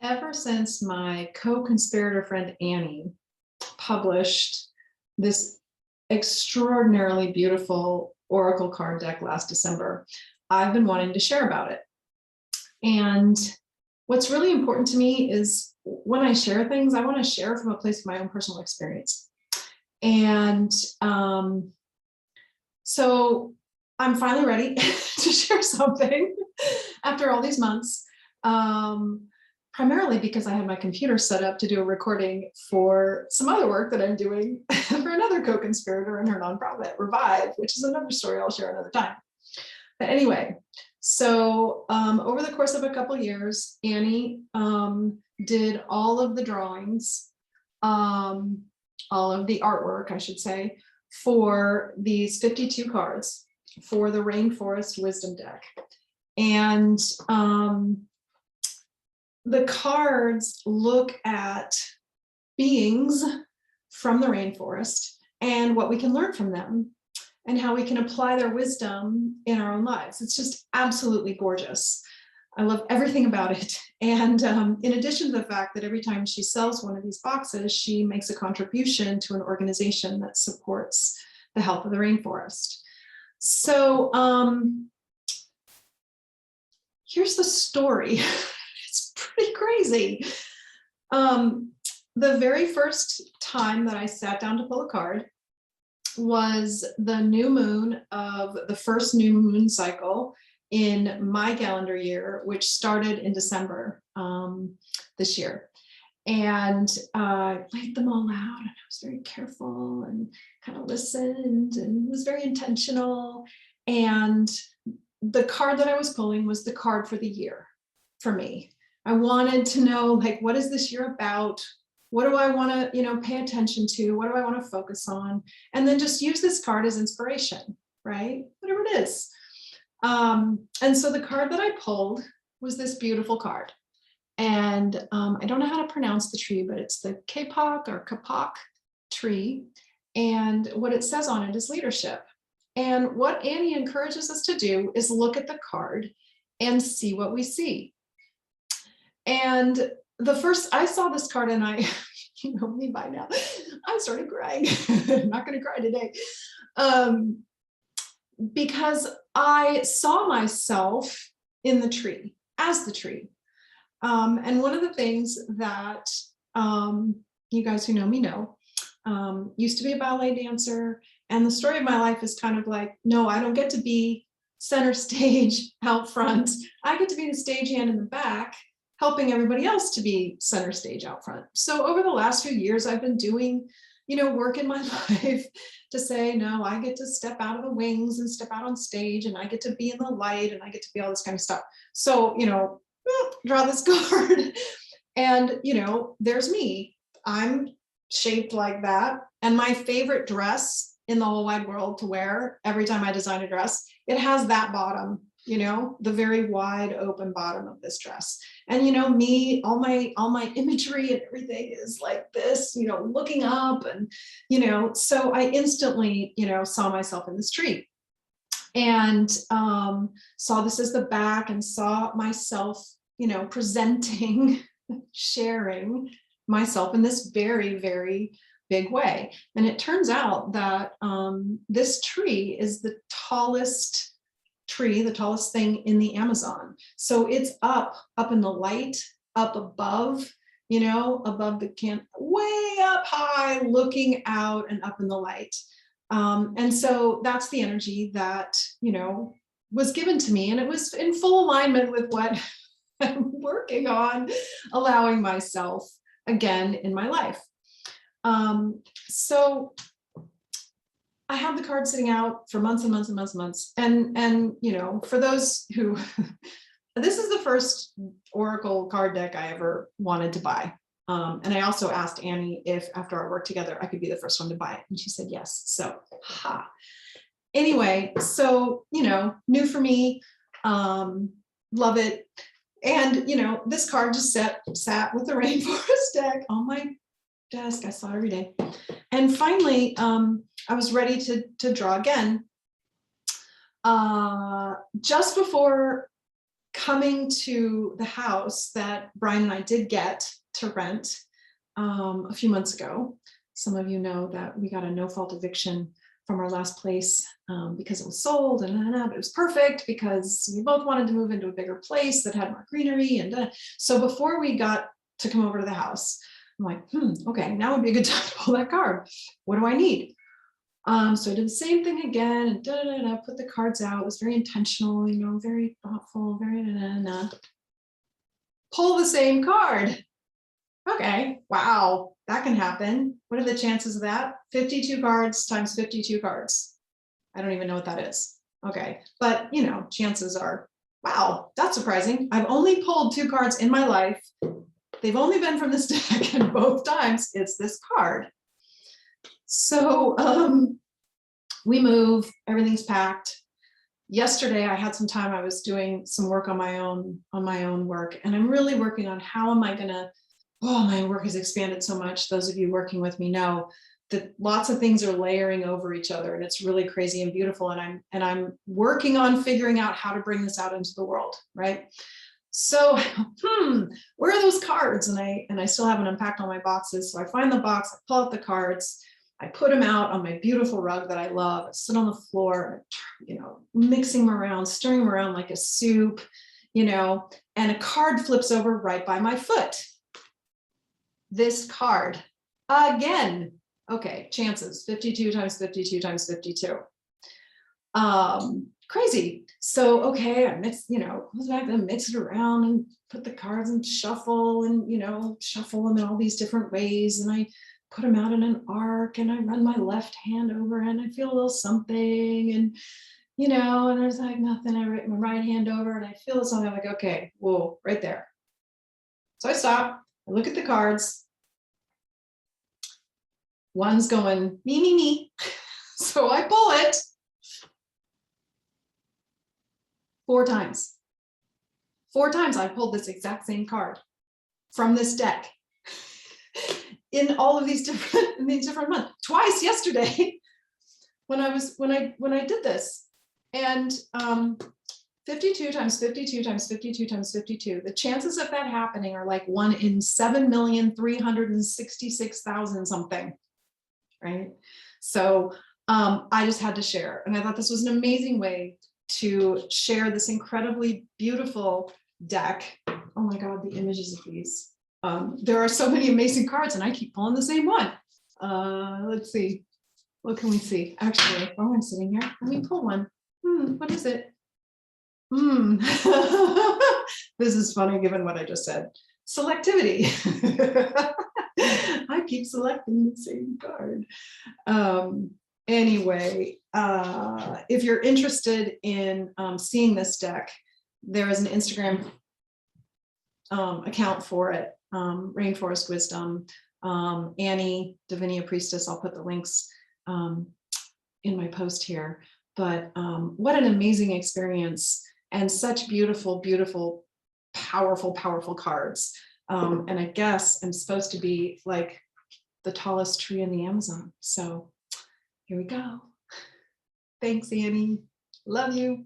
Ever since my co-conspirator friend Annie published this extraordinarily beautiful Oracle card deck last December, I've been wanting to share about it. And what's really important to me is when I share things, I want to share from a place of my own personal experience. And so I'm finally ready to share something after all these months. Primarily because I had my computer set up to do a recording for some other work that I'm doing for another co-conspirator in her nonprofit, Revive, which is another story I'll share another time. But anyway, so over the course of a couple of years, Annie did all of the drawings, all of the artwork, I should say, for these 52 cards for the Rainforest Wisdom deck. And the cards look at beings from the rainforest and what we can learn from them and how we can apply their wisdom in our own lives. It's just absolutely gorgeous. I love everything about it. And in addition to the fact that every time she sells one of these boxes, she makes a contribution to an organization that supports the health of the rainforest. So here's the story. It's pretty crazy. The very first time that I sat down to pull a card was the new moon of the first new moon cycle in my calendar year, which started in December this year. And I laid them all out, and I was very careful and kind of listened and was very intentional. And the card that I was pulling was the card for the year for me. I wanted to know, like, what is this year about? What do I want to, pay attention to? What do I want to focus on? And then just use this card as inspiration, right? Whatever it is. And so the card that I pulled was this beautiful card. And I don't know how to pronounce the tree, but it's the Kapok or Kapok tree. And what it says on it is leadership. And what Annie encourages us to do is look at the card and see what we see. And the first, I saw this card and I, you know me by now, I started crying. I'm not going to cry today. Because I saw myself in the tree, as the tree. And one of the things that you guys who know me know, used to be a ballet dancer. And the story of my life is kind of like, no, I don't get to be center stage out front. I get to be the stagehand in the back, helping everybody else to be center stage out front. So over the last few years, I've been doing, work in my life to say, no, I get to step out of the wings and step out on stage, and I get to be in the light, and I get to be all this kind of stuff. So, draw this card, and, there's me. I'm shaped like that. And my favorite dress in the whole wide world to wear every time I design a dress, it has that bottom, the very wide open bottom of this dress. And me, all my imagery and everything is like this, looking up, and so I instantly saw myself in this tree, and saw this as the back, and saw myself presenting, sharing myself in this very, very big way. And it turns out that this tree is the tallest tree, the tallest thing in the Amazon. So it's up in the light, up above, above the camp, way up high, looking out and up in the light. And so that's the energy that, was given to me. And it was in full alignment with what I'm working on, allowing myself again in my life. So I have the card sitting out for months and months and months and months. And for those who, this is the first Oracle card deck I ever wanted to buy. And I also asked Annie if after our work together, I could be the first one to buy it. And she said yes. So, Anyway, so, new for me, love it. And, this card just sat with the Rainforest deck on my desk. I saw it every day. And finally, I was ready to draw again. Just before coming to the house that Brian and I did get to rent a few months ago. Some of you know that we got a no-fault eviction from our last place because it was sold, and but it was perfect because we both wanted to move into a bigger place that had more greenery. And so before we got to come over to the house, I'm like, okay, now would be a good time to pull that card. What do I need? So I did the same thing again, and put the cards out. It was very intentional, you know, very thoughtful, very pull the same card. Okay, wow, that can happen. What are the chances of that? 52 cards times 52 cards. I don't even know what that is. Okay, but you know, chances are, wow, that's surprising. I've only pulled 2 cards in my life. They've only been from this deck, and both times it's this card. So we move, everything's packed. Yesterday I had some time, I was doing some work on my own work, and I'm really working on how am I gonna, my work has expanded so much. Those of you working with me know that lots of things are layering over each other, and it's really crazy and beautiful. And I'm working on figuring out how to bring this out into the world, right? So, where are those cards? And I still haven't unpacked all my boxes. So I find the box, I pull out the cards, I put them out on my beautiful rug that I love. I sit on the floor, you know, mixing them around, stirring them around like a soup, you know, and a card flips over right by my foot. This card again. Okay, chances 52 times 52 times 52. Crazy. So okay, I mix, you know, goes back and mix it around and put the cards and shuffle, and you know, shuffle them in all these different ways, and I put them out in an arc, and I run my left hand over, and I feel a little something, and you know, and there's like nothing. I write my right hand over, and I feel something. I'm like, okay, whoa, right there. So I stop. I look at the cards. One's going me, me, me. So I pull it 4 times. 4 times I pulled this exact same card from this deck in all of these different months. Twice yesterday when I did this. And 52 times 52 times 52 times 52. The chances of that happening are like 1 in 7,366,000 something. Right? So I just had to share. And I thought this was an amazing way to share this incredibly beautiful deck. Oh my God, the images of these. There are so many amazing cards, and I keep pulling the same one. Let's see. What can we see? Actually, while I'm sitting here, let me pull one. What is it? This is funny given what I just said. Selectivity. I keep selecting the same card. Anyway, if you're interested in seeing this deck, there is an Instagram account for it, Rainforest Wisdom, Annie, Divinia Priestess. I'll put the links in my post here. But what an amazing experience, and such beautiful, beautiful, powerful, powerful cards. And I guess I'm supposed to be like the tallest tree in the Amazon. So here we go. Thanks, Annie. Love you.